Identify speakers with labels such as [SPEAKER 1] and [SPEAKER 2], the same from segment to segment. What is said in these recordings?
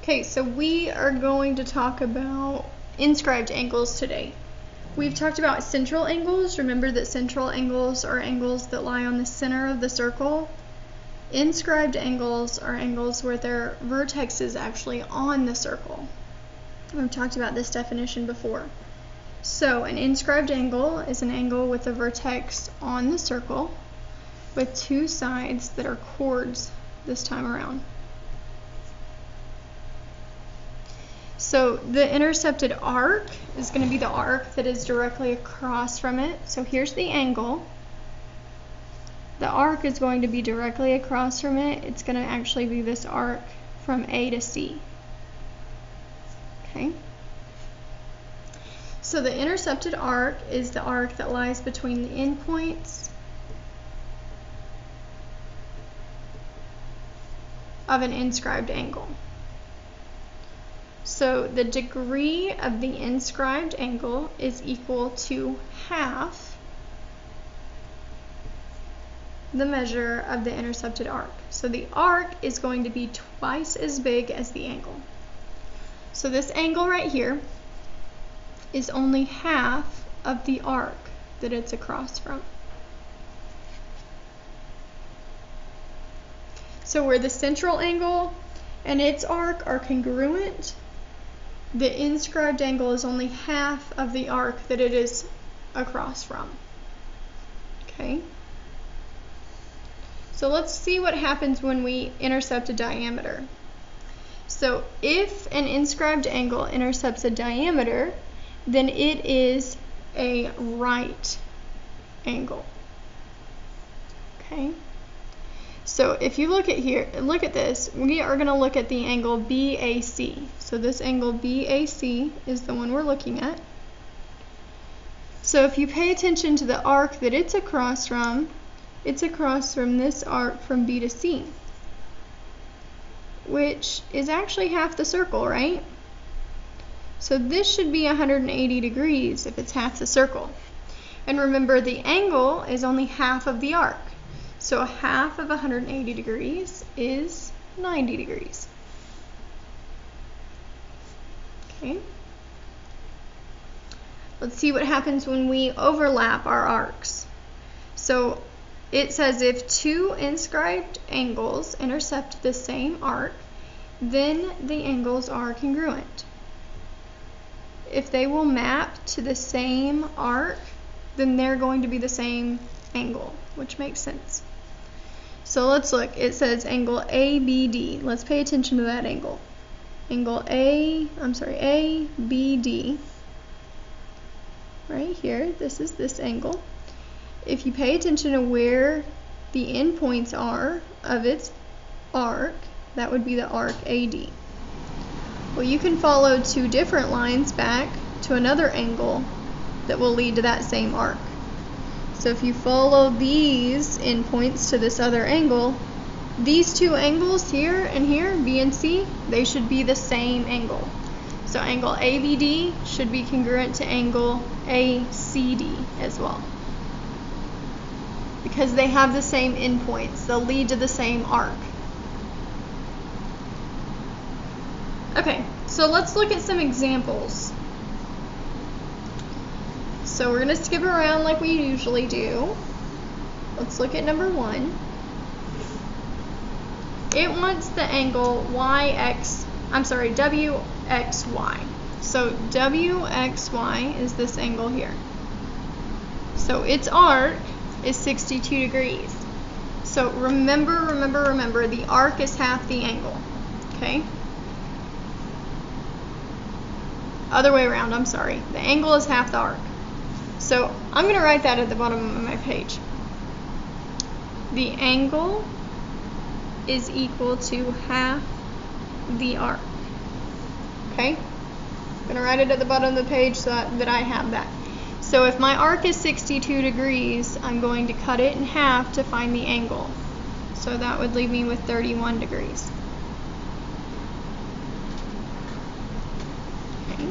[SPEAKER 1] Okay, so we are going to talk about inscribed angles today. We've talked about central angles. Remember that central angles are angles that lie on the center of the circle. Inscribed angles are angles where their vertex is actually on the circle. We've talked about this definition before. So an inscribed angle is an angle with a vertex on the circle with two sides that are chords this time around. So the intercepted arc is going to be the arc that is directly across from it. So here's the angle. The arc is going to be directly across from it. It's going to actually be this arc from A to C. Okay. So the intercepted arc is the arc that lies between the endpoints of an inscribed angle. So the degree of the inscribed angle is equal to half the measure of the intercepted arc. So the arc is going to be twice as big as the angle. So this angle right here is only half of the arc that it's across from. So where the central angle and its arc are congruent, the inscribed angle is only half of the arc that it is across from. Okay? So let's see what happens when we intercept a diameter. So if an inscribed angle intercepts a diameter, then it is a right angle. Okay? So if you look at here, look at this, we are going to look at the angle BAC. So this angle BAC is the one we're looking at. So if you pay attention to the arc that it's across from this arc from B to C, which is actually half the circle, right? So this should be 180 degrees if it's half the circle. And remember, the angle is only half of the arc. So half of 180 degrees is 90 degrees. Okay. Let's see what happens when we overlap our arcs. So it says if two inscribed angles intercept the same arc, then the angles are congruent. If they will map to the same arc, then they're going to be the same angle, which makes sense. So let's look. It says angle ABD. Let's pay attention to that angle. Angle ABD. Right here, this is this angle. If you pay attention to where the endpoints are of its arc, that would be the arc AD. Well, you can follow two different lines back to another angle that will lead to that same arc. So if you follow these endpoints to this other angle, these two angles here and here, B and C, they should be the same angle. So angle ABD should be congruent to angle ACD as well, because they have the same endpoints. They'll lead to the same arc. Okay, so let's look at some examples. So we're going to skip around like we usually do. Let's look at number 1. It wants the angle WXY. So WXY is this angle here. So its arc is 62 degrees. So remember, the arc is half the angle. Okay? Other way around, I'm sorry. The angle is half the arc. So I'm going to write that at the bottom of my page. The angle is equal to half the arc. Okay? I'm going to write it at the bottom of the page so that I have that. So if my arc is 62 degrees, I'm going to cut it in half to find the angle. So that would leave me with 31 degrees. Okay.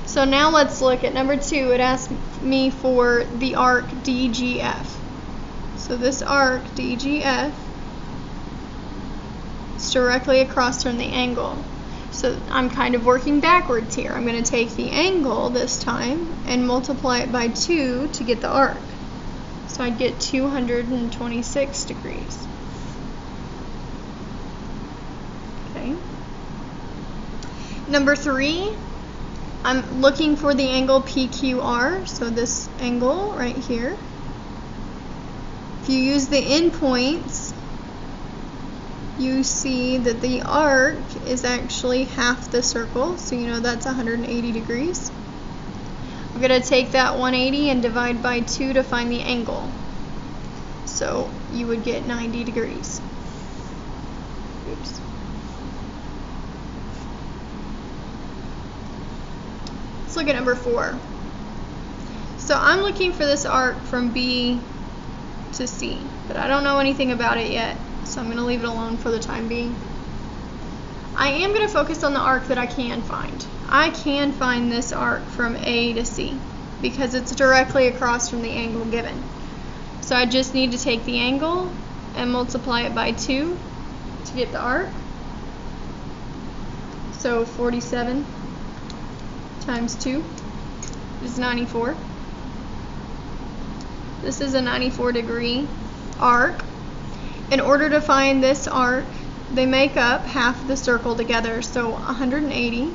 [SPEAKER 1] So now let's look at number 2. It asks me for the arc DGF. So this arc DGF It's directly across from the angle. So I'm kind of working backwards here. I'm going to take the angle this time and multiply it by 2 to get the arc. So I'd get 226 degrees. Okay. Number 3, I'm looking for the angle PQR, so this angle right here. If you use the endpoints, you see that the arc is actually half the circle, so you know that's 180 degrees. I'm going to take that 180 and divide by 2 to find the angle. So you would get 90 degrees. Oops. Let's look at number 4. So I'm looking for this arc from B to C, but I don't know anything about it yet, so I'm going to leave it alone for the time being. I am going to focus on the arc that I can find. I can find this arc from A to C because it's directly across from the angle given. So I just need to take the angle and multiply it by 2 to get the arc. So 47 times 2 is 94. This is a 94-degree arc. In order to find this arc, they make up half the circle together. So 180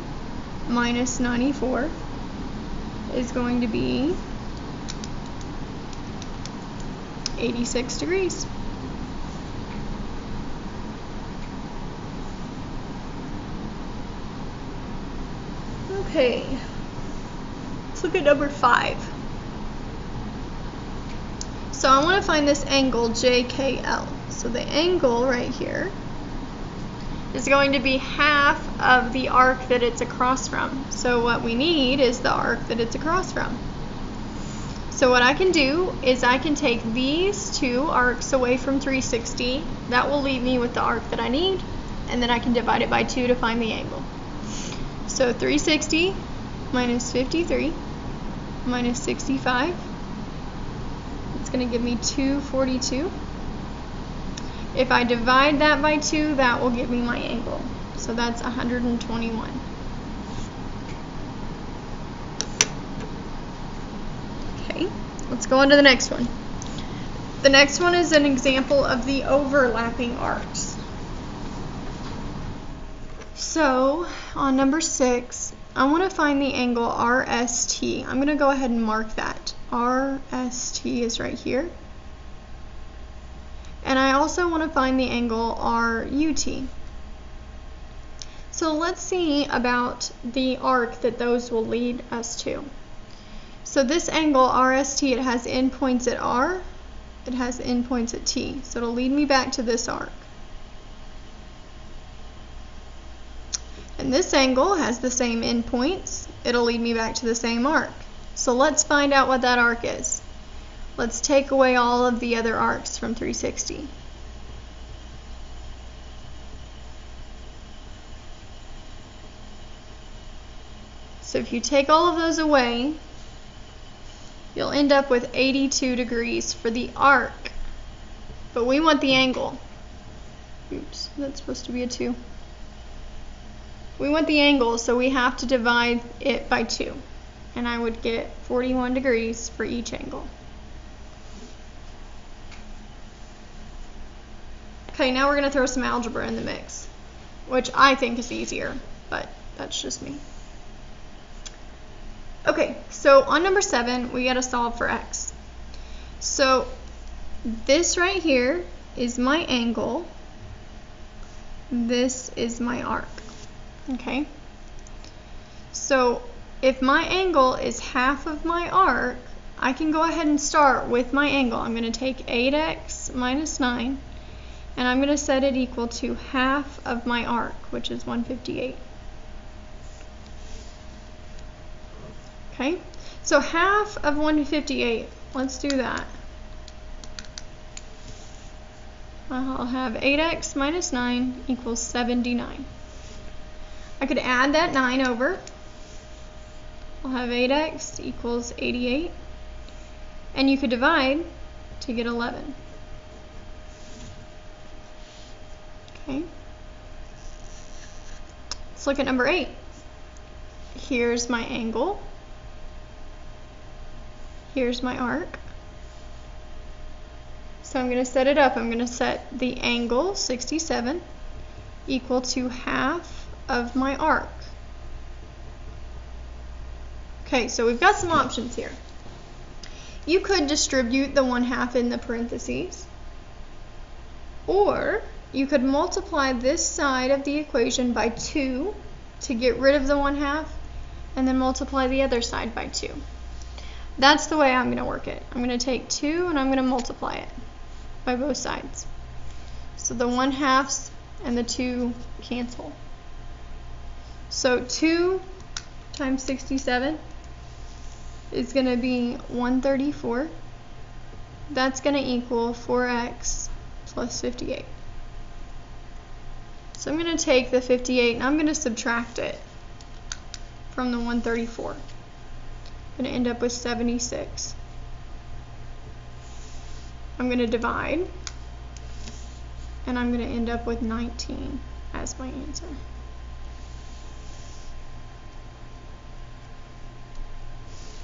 [SPEAKER 1] minus 94 is going to be 86 degrees. Okay, let's look at number 5. So I want to find this angle JKL. So the angle right here is going to be half of the arc that it's across from. So what we need is the arc that it's across from. So what I can do is I can take these 2 arcs away from 360. That will leave me with the arc that I need, and then I can divide it by 2 to find the angle. So 360 minus 53 minus 65. It's going to give me 242. If I divide that by 2, that will give me my angle. So that's 121. Okay, let's go on to the next one. The next one is an example of the overlapping arcs. So on number 6, I want to find the angle RST. I'm going to go ahead and mark that. RST is right here. And I also want to find the angle RUT. So let's see about the arc that those will lead us to. So this angle RST, it has endpoints at R, it has endpoints at T. So it'll lead me back to this arc. And this angle has the same endpoints. It'll lead me back to the same arc. So let's find out what that arc is. Let's take away all of the other arcs from 360. So if you take all of those away, you'll end up with 82 degrees for the arc. But we want the angle. Oops, that's supposed to be a 2. We want the angle, so we have to divide it by 2. And I would get 41 degrees for each angle. Okay, now we're going to throw some algebra in the mix, which I think is easier, but that's just me. Okay, so on number 7, we got to solve for x. So this right here is my angle. This is my arc. Okay, so if my angle is half of my arc, I can go ahead and start with my angle. I'm going to take 8x minus 9, and I'm going to set it equal to half of my arc, which is 158. Okay, so half of 158, let's do that. I'll have 8x minus 9 equals 79. I could add that 9 over. I'll have 8x equals 88. And you could divide to get 11. Okay. Let's look at number 8. Here's my angle. Here's my arc. So I'm going to set it up. I'm going to set the angle, 67, equal to half of my arc. Okay, so we've got some options here. You could distribute the 1/2 in the parentheses, or you could multiply this side of the equation by 2 to get rid of the 1/2, and then multiply the other side by 2. That's the way I'm going to work it. I'm going to take 2 and I'm going to multiply it by both sides. So the 1/2 and the 2 cancel. So 2 times 67 is going to be 134. That's going to equal 4x plus 58. So I'm going to take the 58 and I'm going to subtract it from the 134. I'm going to end up with 76. I'm going to divide, and I'm going to end up with 19 as my answer.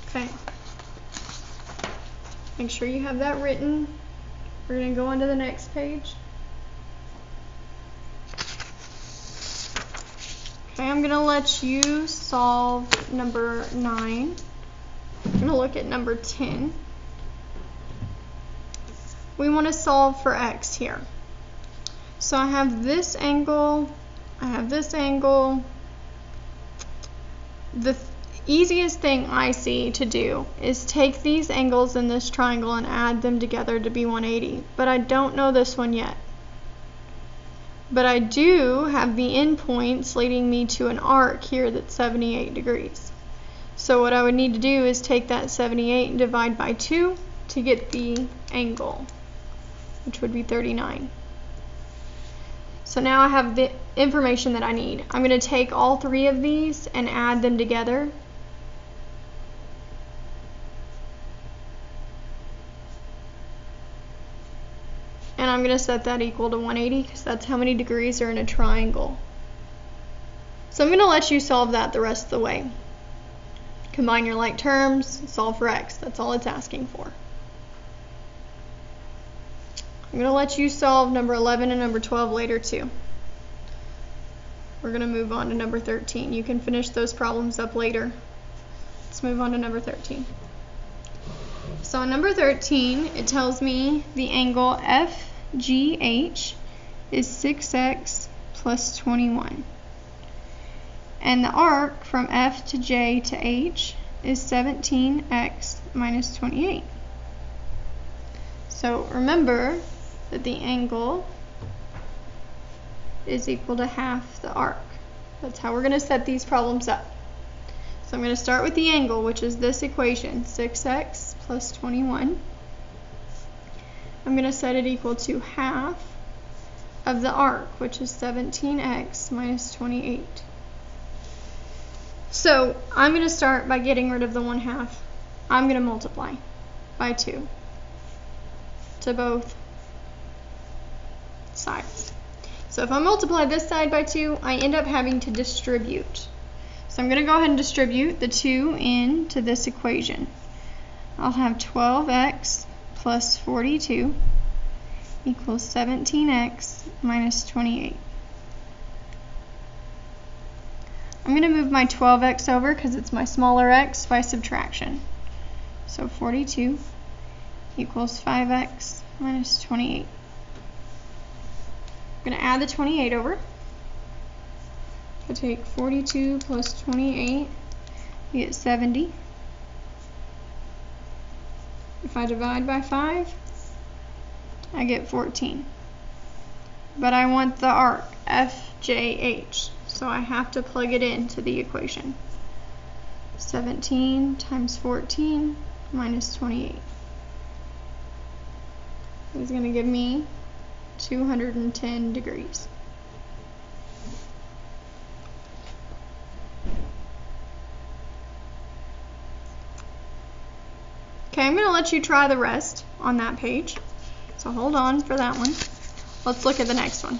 [SPEAKER 1] Okay. Make sure you have that written. We're going to go on to the next page. Okay, I'm going to let you solve number 9. I'm going to look at number 10. We want to solve for x here. So I have this angle, I have this angle. The easiest thing I see to do is take these angles in this triangle and add them together to be 180, but I don't know this one yet. But I do have the endpoints leading me to an arc here that's 78 degrees. So what I would need to do is take that 78 and divide by 2 to get the angle, which would be 39. So now I have the information that I need. I'm going to take all 3 of these and add them together. And I'm going to set that equal to 180 because that's how many degrees are in a triangle. So I'm going to let you solve that the rest of the way. Combine your like terms, solve for x. That's all it's asking for. I'm going to let you solve number 11 and number 12 later too. We're going to move on to number 13. You can finish those problems up later. Let's move on to number 13. So on number 13, it tells me the angle FGH is 6x plus 21. And the arc from F to J to H is 17x minus 28. So remember that the angle is equal to half the arc. That's how we're going to set these problems up. So I'm going to start with the angle, which is this equation, 6x plus 21. I'm going to set it equal to half of the arc, which is 17x minus 28. So I'm going to start by getting rid of the 1/2. I'm going to multiply by 2 to both sides. So if I multiply this side by 2, I end up having to distribute. So I'm going to go ahead and distribute the 2 into this equation. I'll have 12x plus 42 equals 17x minus 28. I'm going to move my 12x over because it's my smaller x by subtraction. So 42 equals 5x minus 28. I'm going to add the 28 over. So take 42 plus 28, you get 70. If I divide by 5, I get 14. But I want the arc, FJH, so I have to plug it into the equation. 17 times 14 minus 28 is going to give me 210 degrees. Okay, I'm going to let you try the rest on that page. So hold on for that one. Let's look at the next one.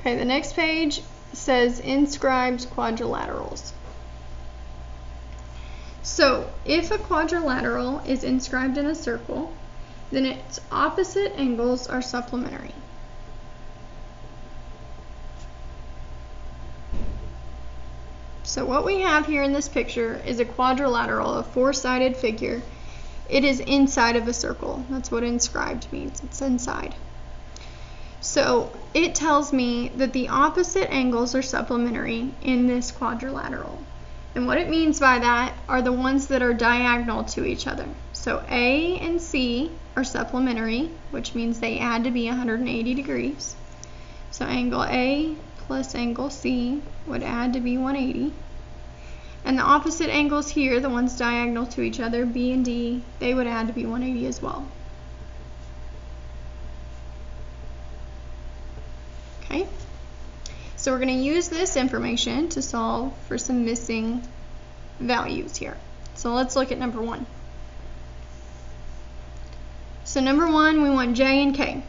[SPEAKER 1] Okay, the next page says inscribed quadrilaterals. So, if a quadrilateral is inscribed in a circle, then its opposite angles are supplementary. So what we have here in this picture is a quadrilateral, a four-sided figure. It is inside of a circle. That's what inscribed means. It's inside. So it tells me that the opposite angles are supplementary in this quadrilateral. And what it means by that are the ones that are diagonal to each other. So A and C are supplementary, which means they add to be 180 degrees. So angle A plus angle C would add to be 180. And the opposite angles here, the ones diagonal to each other, B and D, they would add to be 180 as well. Okay, so we're going to use this information to solve for some missing values here. So let's look at number 1. So number 1, we want J and K.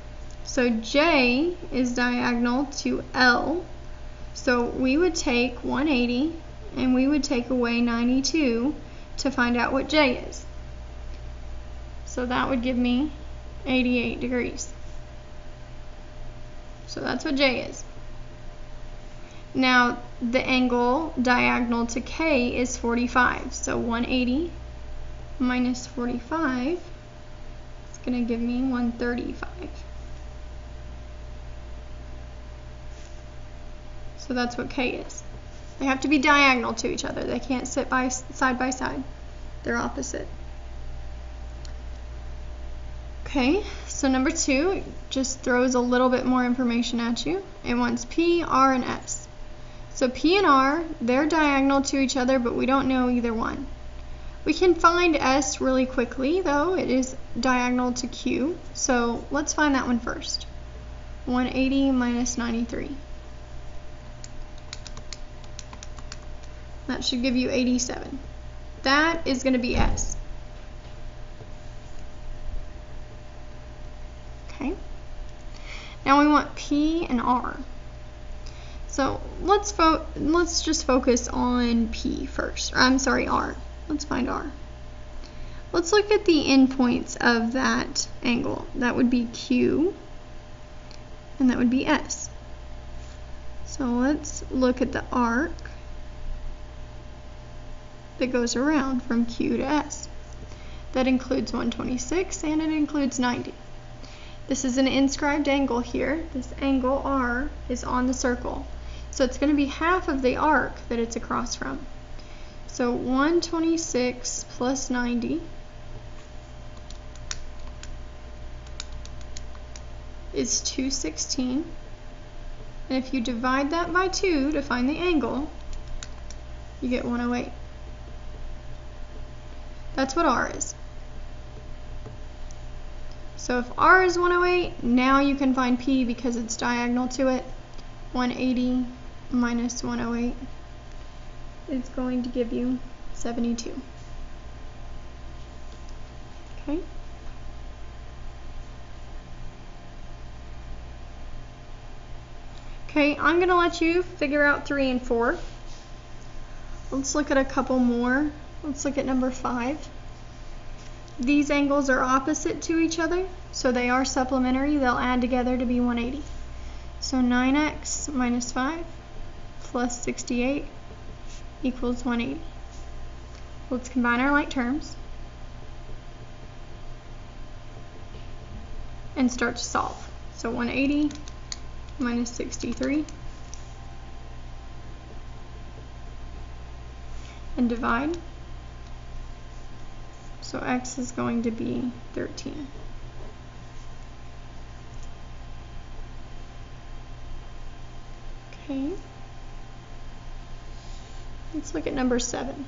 [SPEAKER 1] So J is diagonal to L, so we would take 180 and we would take away 92 to find out what J is. So that would give me 88 degrees. So that's what J is. Now the angle diagonal to K is 45, so 180 minus 45 is going to give me 135. So that's what K is. They have to be diagonal to each other. They can't sit side by side. They're opposite. Okay, so number 2 just throws a little bit more information at you. It wants P, R, and S. So P and R, they're diagonal to each other, but we don't know either one. We can find S really quickly, though. It is diagonal to Q. So let's find that one first. 180 minus 93. That should give you 87. That is going to be S. Okay. Now we want P and R. So let's just focus on P first. I'm sorry, R. Let's find R. Let's look at the endpoints of that angle. That would be Q, and that would be S. So let's look at the arc that goes around from Q to S. That includes 126 and it includes 90. This is an inscribed angle here. This angle R is on the circle. So it's going to be half of the arc that it's across from. So 126 plus 90 is 216. And if you divide that by 2 to find the angle, you get 108. That's what R is. So if R is 108, now you can find P because it's diagonal to it. 180 minus 108 is going to give you 72. Okay. Okay, I'm going to let you figure out 3 and 4. Let's look at a couple more. Let's look at number 5. These angles are opposite to each other, so they are supplementary. They'll add together to be 180. So 9x minus 5 plus 68 equals 180. Let's combine our like terms and start to solve. So 180 minus 63 and divide. So x is going to be 13. Okay. Let's look at number 7.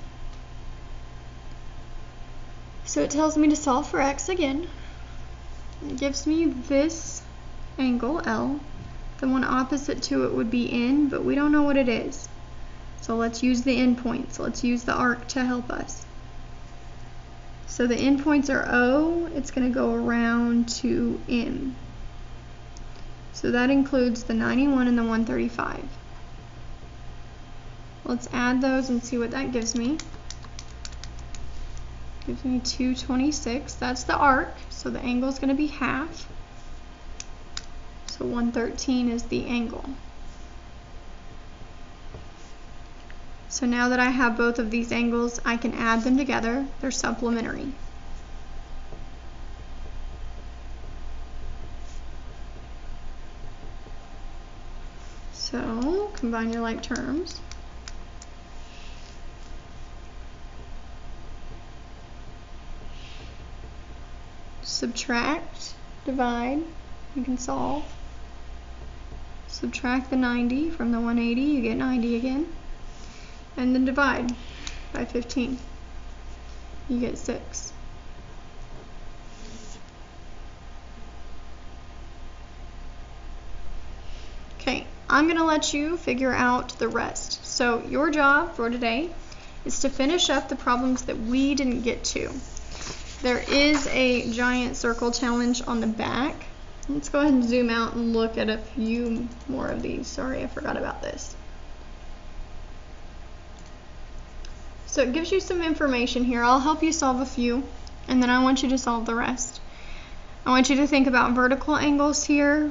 [SPEAKER 1] So it tells me to solve for x again. It gives me this angle L. The one opposite to it would be N, but we don't know what it is. So let's use the endpoints. Let's use the arc to help us. So the endpoints are O, it's going to go around to M. So that includes the 91 and the 135. Let's add those and see what that gives me. Gives me 226. That's the arc, so the angle is going to be half. So 113 is the angle. So now that I have both of these angles, I can add them together. They're supplementary. So combine your like terms. Subtract, divide, you can solve. Subtract the 90 from the 180, you get 90 again. And then divide by 15. You get 6. Okay, I'm going to let you figure out the rest. So your job for today is to finish up the problems that we didn't get to. There is a giant circle challenge on the back. Let's go ahead and zoom out and look at a few more of these. Sorry, I forgot about this. So it gives you some information here. I'll help you solve a few, and then I want you to solve the rest. I want you to think about vertical angles here.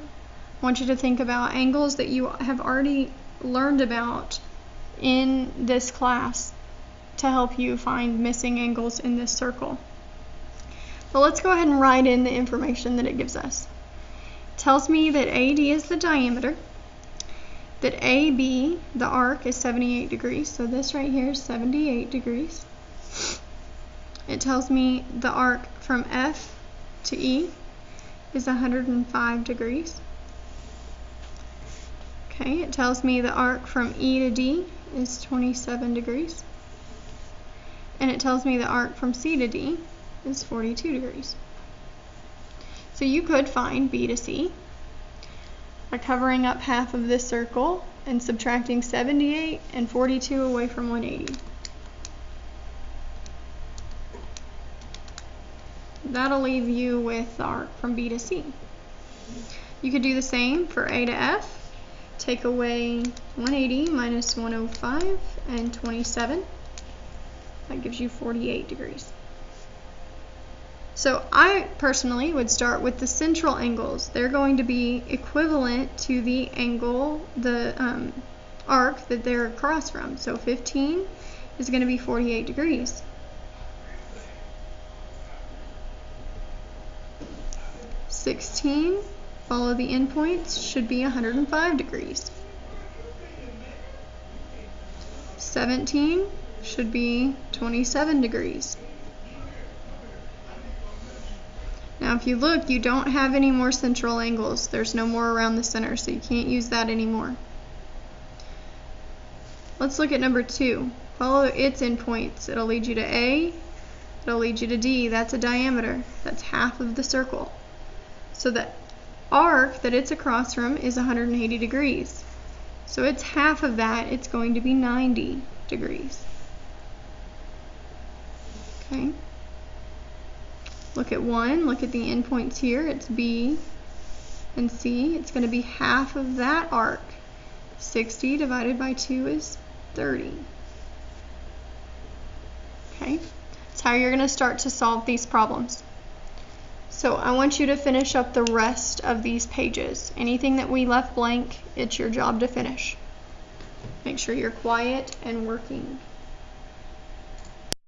[SPEAKER 1] I want you to think about angles that you have already learned about in this class to help you find missing angles in this circle. But let's go ahead and write in the information that it gives us. It tells me that AD is the diameter, that AB, the arc, is 78 degrees. So this right here is 78 degrees. It tells me the arc from F to E is 105 degrees. Okay, it tells me the arc from E to D is 27 degrees. And it tells me the arc from C to D is 42 degrees. So you could find B to C by covering up half of this circle and subtracting 78 and 42 away from 180. That'll leave you with the arc from B to C. You could do the same for A to F. Take away 180 minus 105 and 27. That gives you 48 degrees. So I personally would start with the central angles. They're going to be equivalent to the angle, the arc that they're across from. So 15 is going to be 48 degrees. Follow the endpoints, should be 105 degrees. 17 should be 27 degrees. Now if you look, you don't have any more central angles. There's no more around the center, so you can't use that anymore. Let's look at number 2. Follow its endpoints. It'll lead you to A, it'll lead you to D. That's a diameter. That's half of the circle. So the arc that it's across from is 180 degrees. So it's half of that. It's going to be 90 degrees. Okay. Look at 1. Look at the endpoints here. It's B and C. It's going to be half of that arc. 60 divided by 2 is 30. Okay. That's how you're going to start to solve these problems. So I want you to finish up the rest of these pages. Anything that we left blank, it's your job to finish. Make sure you're quiet and working.